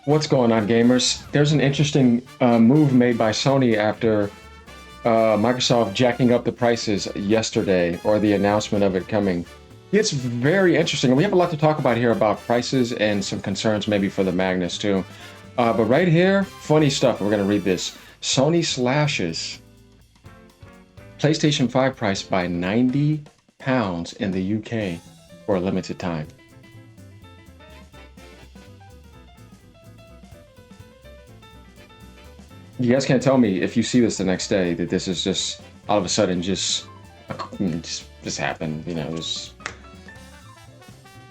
What's going on, gamers? There's an interesting move made by Sony after Microsoft jacking up the prices yesterday, or the announcement of it coming. It's very interesting, and we have a lot to talk about here about prices and some concerns maybe for the Magnus too. But right here, funny stuff. We're going to read this. Sony slashes PlayStation 5 price by £90 in the UK for a limited time. You guys can't tell me if you see this the next day that this is just all of a sudden just happened. You know,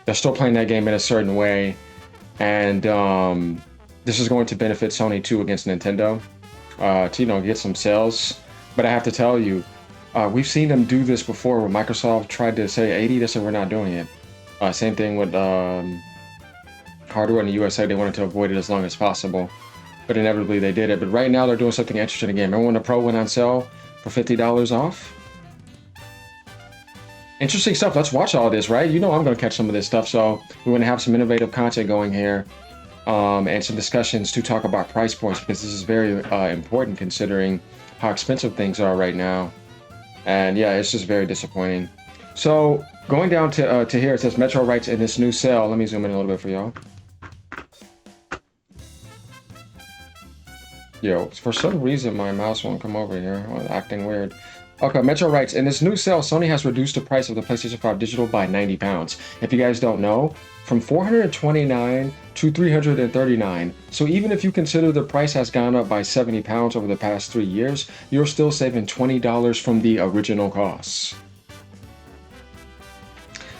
they're still playing that game in a certain way, and this is going to benefit Sony too against Nintendo to get some sales. But I have to tell you, we've seen them do this before. When Microsoft tried to say 80, they said we're not doing it. Same thing with hardware in the USA. They wanted to avoid it as long as possible. But inevitably they did it. But right now they're doing something interesting again. Remember when the Pro went on sale for $50 off? Interesting stuff. Let's watch all this, right? You know I'm going to catch some of this stuff. So we're going to have some innovative content going here and some discussions to talk about price points, because this is very important considering how expensive things are right now. And yeah, it's just very disappointing. So going down to here, it says Metro writes in this new sale. Let me zoom in a little bit for y'all. Yo, for some reason my mouse won't come over here. Acting weird. Okay, Metro writes, in this new sale, Sony has reduced the price of the PlayStation 5 Digital by £90. If you guys don't know, from $429 to $339. So even if you consider the price has gone up by £70 over the past 3 years, you're still saving $20 from the original costs.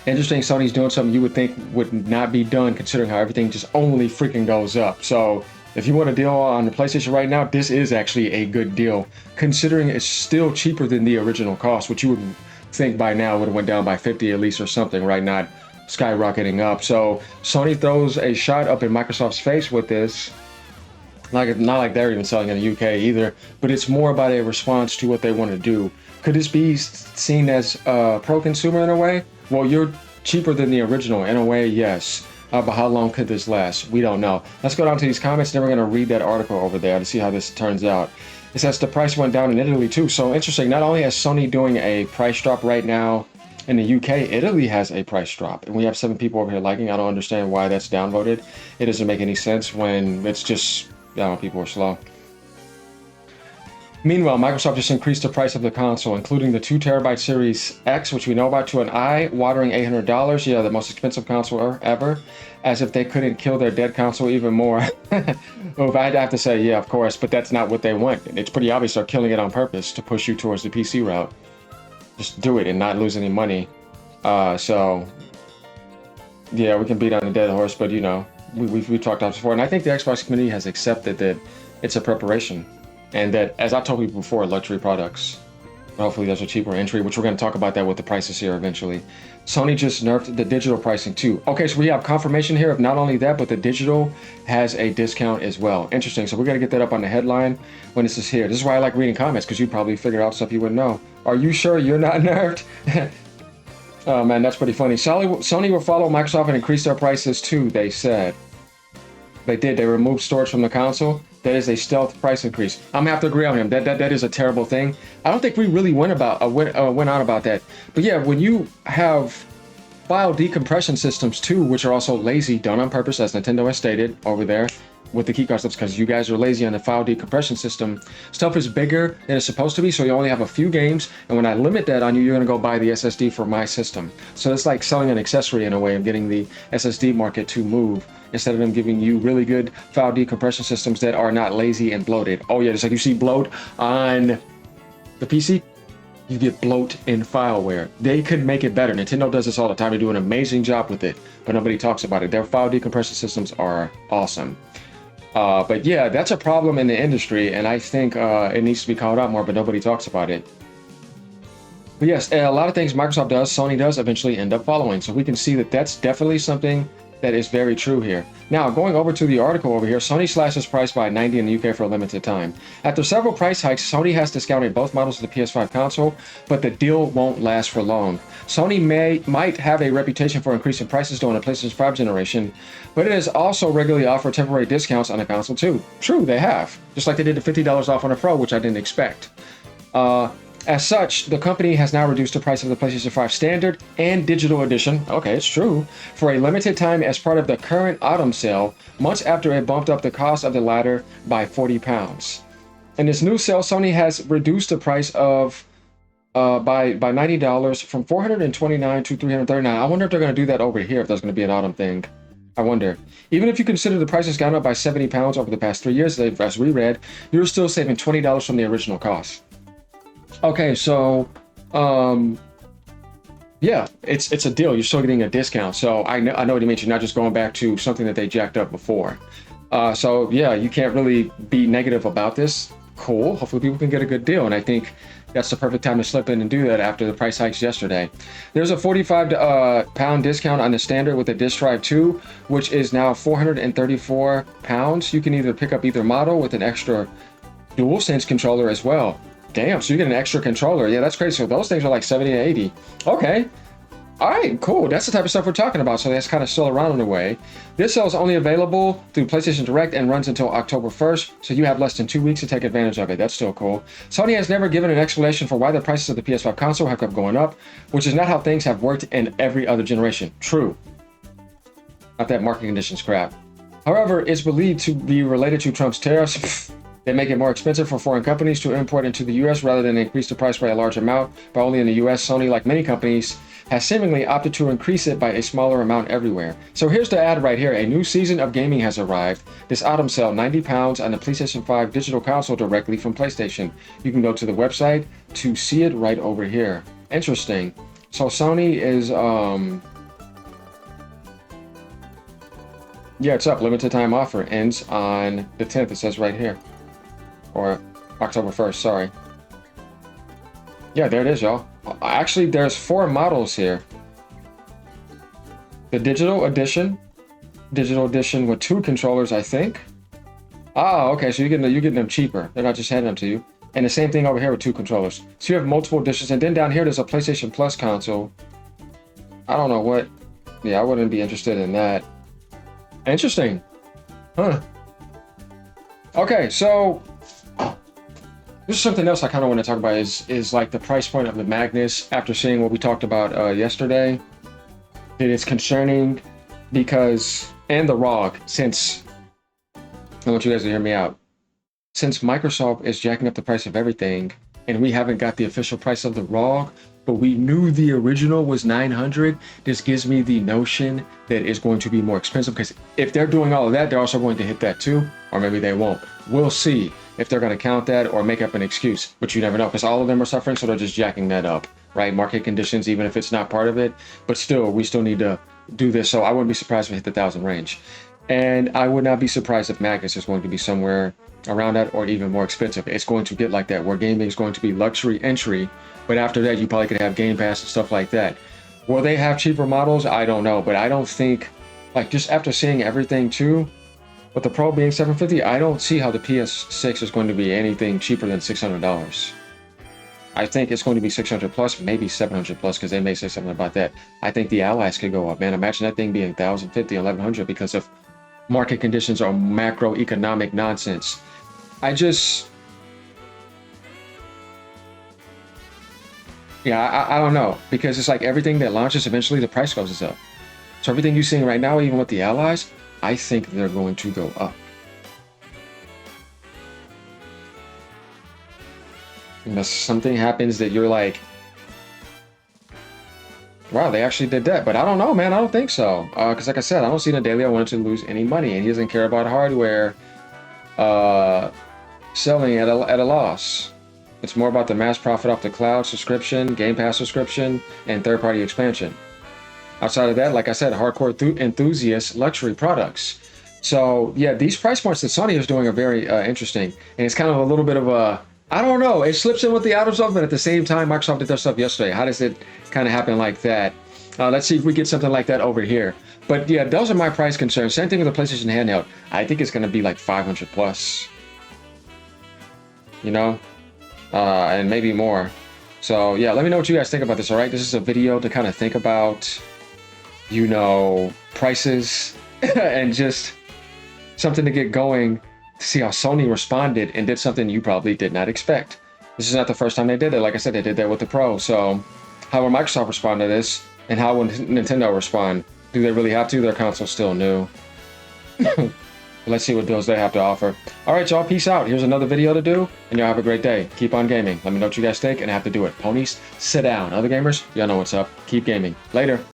Interesting, Sony's doing something you would think would not be done considering how everything just only freaking goes up. So if you want a deal on the PlayStation right now, this is actually a good deal, considering it's still cheaper than the original cost, which you would think by now would have went down by 50 at least or something, right? Not skyrocketing up. So Sony throws a shot up in Microsoft's face with this. Not like they're even selling in the UK either, but it's more about a response to what they want to do. Could this be seen as pro-consumer in a way? Well, you're cheaper than the original in a way, yes. But how long could this last? We don't know. Let's go down to these comments, then we're going to read that article over there to see how this turns out. It says the price went down in Italy too. So interesting. Not only is Sony doing a price drop right now in the UK, Italy has a price drop. And we have 7 people over here liking. I don't understand why that's downvoted. It doesn't make any sense when it's just, people are slow. Meanwhile, Microsoft just increased the price of the console, including the 2TB Series X, which we know about, to an eye-watering $800. Yeah, the most expensive console ever. As if they couldn't kill their dead console even more. Well, I'd have to say, yeah, of course, but that's not what they want. It's pretty obvious they're killing it on purpose to push you towards the PC route. Just do it and not lose any money. So, yeah, we can beat on a dead horse, but we talked about this before. And I think the Xbox community has accepted that it's a preparation. And that, as I told people before, luxury products, hopefully there's a cheaper entry, which we're going to talk about that with the prices here eventually. Sony just nerfed the digital pricing too. Okay, so we have confirmation here of not only that, but the digital has a discount as well. Interesting. So we're going to get that up on the headline when this is here. This is why I like reading comments, because you probably figure out stuff you wouldn't know. Are you sure you're not nerfed? Oh man, that's pretty funny. Sony will follow Microsoft and increase their prices too, they said. They did. They removed storage from the console. That is a stealth price increase. I'm gonna have to agree on him. That is a terrible thing. I don't think we really went on about that. But yeah, when you have file decompression systems too, which are also lazy, done on purpose, as Nintendo has stated over there with the keycard stuff, because you guys are lazy on the file decompression system. Stuff is bigger than it's supposed to be, so you only have a few games. And when I limit that on you, you're gonna go buy the SSD for my system. So it's like selling an accessory in a way of getting the SSD market to move, instead of them giving you really good file decompression systems that are not lazy and bloated. Oh yeah, just like you see bloat on the PC, you get bloat in fileware. They could make it better. Nintendo does this all the time. They do an amazing job with it, but nobody talks about it. Their file decompression systems are awesome. But yeah, that's a problem in the industry, and I think it needs to be called out more, but nobody talks about it. But yes, a lot of things Microsoft does, Sony does, eventually end up following. So we can see that that's definitely something That is very true here. Now, going over to the article over here, Sony slashes price by 90 in the UK for a limited time. After several price hikes, Sony has discounted both models of the PS5 console, but the deal won't last for long. Sony might have a reputation for increasing prices during the PlayStation 5 generation, but it has also regularly offered temporary discounts on the console too. True, they have. Just like they did the $50 off on the Pro, which I didn't expect. As such, the company has now reduced the price of the PlayStation 5 Standard and Digital Edition, okay, it's true, for a limited time as part of the current autumn sale, months after it bumped up the cost of the latter by £40. In this new sale, Sony has reduced the price of by $90 from $429 to $339. I wonder if they're going to do that over here, if there's going to be an autumn thing. I wonder. Even if you consider the price has gone up by £70 over the past 3 years, as we read, you're still saving $20 from the original cost. Okay, so, yeah, it's a deal. You're still getting a discount. So I know what you mean. You're not just going back to something that they jacked up before. So yeah, you can't really be negative about this. Cool. Hopefully people can get a good deal. And I think that's the perfect time to slip in and do that after the price hikes yesterday. There's a 45 pound discount on the Standard with the Disk Drive 2, which is now 434 pounds. You can either pick up either model with an extra DualSense controller as well. Damn, so you get an extra controller. Yeah, that's crazy. So those things are like 70 to 80. Okay. All right, cool. That's the type of stuff we're talking about. So that's kind of still around in a way. This sale is only available through PlayStation Direct and runs until October 1st. So you have less than 2 weeks to take advantage of it. That's still cool. Sony has never given an explanation for why the prices of the PS5 console have kept going up, which is not how things have worked in every other generation. True. Not that market conditions crap. However, it's believed to be related to Trump's tariffs. They make it more expensive for foreign companies to import into the US rather than increase the price by a large amount, but only in the US. Sony, like many companies, has seemingly opted to increase it by a smaller amount everywhere. So here's the ad right here. A new season of gaming has arrived. This autumn sale, £90 on the PlayStation 5 digital console directly from PlayStation. You can go to the website to see it right over here. Interesting. So Sony is, yeah, it's up. Limited time offer ends on the 10th. It says right here. Or October 1st, sorry. Yeah, there it is, y'all. Actually, there's 4 models here. The digital edition with 2 controllers, I think. Ah, okay, so you're getting them cheaper. They're not just handing them to you. And the same thing over here with 2 controllers. So you have multiple editions. And then down here, there's a PlayStation Plus console. I don't know what. Yeah, I wouldn't be interested in that. Interesting. Huh. Okay, so this is something else I kind of want to talk about is like the price point of the Magnus after seeing what we talked about yesterday. It is concerning because, and the ROG, since, I want you guys to hear me out. Since Microsoft is jacking up the price of everything and we haven't got the official price of the ROG, but we knew the original was $900, this gives me the notion that it's going to be more expensive, because if they're doing all of that, they're also going to hit that too, or maybe they won't. We'll see if they're going to count that or make up an excuse, but you never know, because all of them are suffering, so they're just jacking that up, right? Market conditions, even if it's not part of it, but still, we still need to do this, so I wouldn't be surprised if we hit the 1,000 range. And I would not be surprised if Magnus is going to be somewhere around that or even more expensive. It's going to get like that, where gaming is going to be luxury entry, but after that, you probably could have Game Pass and stuff like that. Will they have cheaper models? I don't know, but I don't think, like, just after seeing everything too, with the Pro being $750, I don't see how the PS6 is going to be anything cheaper than $600. I think it's going to be 600 plus, maybe 700 plus, because they may say something about that. I think the Allies could go up, man. Imagine that thing being 1,050, 1,100 because of market conditions or macroeconomic nonsense. I don't know, because it's like everything that launches, eventually the price goes up. So everything you're seeing right now, even with the Allies, I think they're going to go up. Unless something happens that you're like, wow, they actually did that. But I don't know, man. I don't think so. Because like I said, I don't see Nadelia wanting to lose any money, and he doesn't care about hardware selling at a loss. It's more about the mass profit off the cloud subscription, Game Pass subscription, and third-party expansion. Outside of that, like I said, hardcore enthusiast luxury products. So yeah, these price points that Sony is doing are very interesting. And it's kind of a little bit of a, I don't know, it slips in with the auto stuff, but at the same time, Microsoft did their stuff yesterday. How does it kind of happen like that? Let's see if we get something like that over here. But yeah, those are my price concerns. Same thing with the PlayStation handheld. I think it's going to be like 500 plus. You know? And maybe more. So yeah, let me know what you guys think about this, all right? This is a video to kind of think about, you know, prices and just something to get going to see how Sony responded and did something you probably did not expect. This is not the first time they did it. Like I said, they did that with the Pro. So how will Microsoft respond to this? And how will Nintendo respond? Do they really have to? Their console's still new. Let's see what deals they have to offer. All right, y'all, peace out. Here's another video to do, and y'all have a great day. Keep on gaming. Let me know what you guys think, and I have to do it. Ponies, sit down. Other gamers, y'all know what's up. Keep gaming. Later.